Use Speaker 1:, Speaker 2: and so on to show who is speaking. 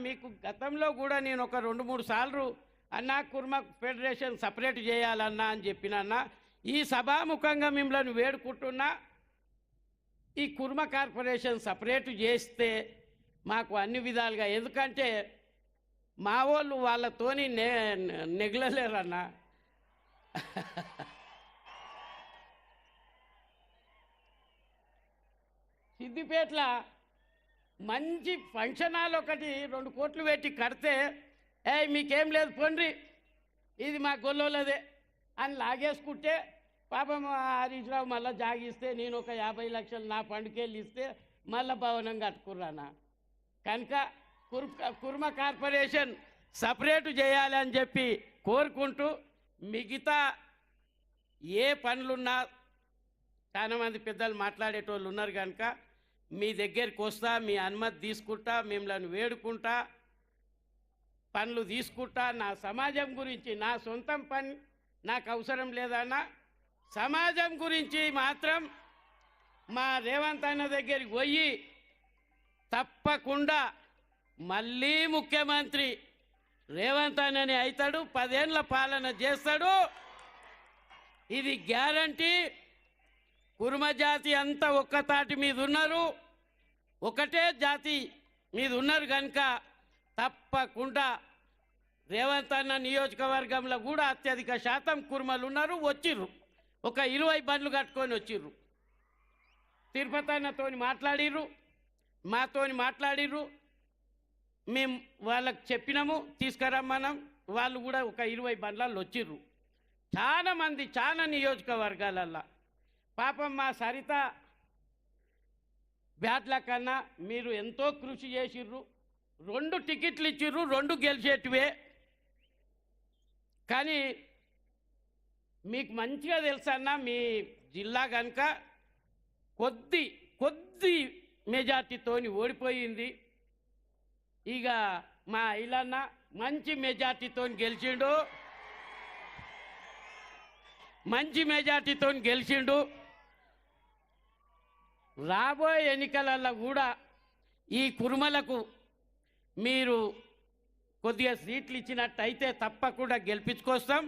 Speaker 1: మీకు గతంలో కూడా నేను ఒక 2-3 సార్లు అన్నా కుర్మ ఫెడరేషన్ సపరేట్ చేయాలన్నా అని చెప్పినన్నా ఈ సభాముఖంగా మిమ్మల్ని వేడుకుంటున్నా ఈ కుర్మ కార్పొరేషన్ సపరేట్ చేస్తే మాకు అన్ని విధాలుగా, ఎందుకంటే మా వాళ్ళు వాళ్ళతోని నెగలలేరన్నా. సిద్దిపేటలో మంచి ఫంక్షన్ హాల్ ఒకటి 2 కోట్లు పెట్టి కడితే మీకేం లేదు పొండ్రి ఇది మా గొల్లోలదే అని లాగేసుకుంటే పాపం హరీష్ రావు మళ్ళీ జాగిస్తే నేను ఒక 50 లక్షలు నా పండుకెళ్ళి ఇస్తే మళ్ళీ భవనం కట్టుకున్నాను. కనుక కుర్మ కార్పొరేషన్ సపరేట్ చేయాలని చెప్పి కోరుకుంటూ మిగతా ఏ పనులున్నా చాలామంది పెద్దలు మాట్లాడేటోళ్ళు ఉన్నారు కనుక మీ దగ్గరికి వస్తా, మీ అనుమతి తీసుకుంటా, మిమ్మల్ని వేడుకుంటా, పనులు తీసుకుంటా. నా సమాజం గురించి నా సొంతం పని నాకు అవసరం లేదన్నా, సమాజం గురించి మాత్రం మా రేవంత్ అన్న దగ్గరికి పోయి తప్పకుండా మళ్ళీ ముఖ్యమంత్రి రేవంత్ అన్నని అవుతాడు, 10 ఏళ్ళ పాలన చేస్తాడు. ఇది గ్యారంటీ. కుర్మ జాతి అంతా ఒక్క తాటి మీద ఉన్నారు, ఒకటే జాతి మీద ఉన్నారు కనుక తప్పకుండా రేవంత్ అన్న నియోజకవర్గంలో కూడా అత్యధిక శాతం కుర్మలు ఉన్నారు. వచ్చిర్రు, ఒక 20 బండ్లు కట్టుకొని వచ్చిర్రు. తిరుపతి అన్నతోని మాట్లాడిర్రు, మాతోని మాట్లాడిర్రు. మేము వాళ్ళకి చెప్పినాము తీసుకురమ్మన్నాం, వాళ్ళు కూడా ఒక 20 బండ్లలో వచ్చిర్రు. చాలామంది చాలా నియోజకవర్గాలల్లో పాపం మా సరిత బ్యాట్ల కన్నా మీరు ఎంతో కృషి చేసిర్రు. 2 టికెట్లు ఇచ్చిర్రు, 2 గెలిచేటివే. కానీ మీకు మంచిగా తెలుసన్నా మీ జిల్లా కనుక కొద్ది మెజార్టీతోని ఓడిపోయింది. ఇక మా ఇలన్న మంచి మెజార్టీతో గెలిచిండు, మంచి మెజార్టీతో గెలిచిండు. రాబోయే ఎన్నికలలో కూడా ఈ కుర్మలకు మీరు కొద్దిగా సీట్లు ఇచ్చినట్టయితే తప్పకుండా గెలిపించుకొస్తాం.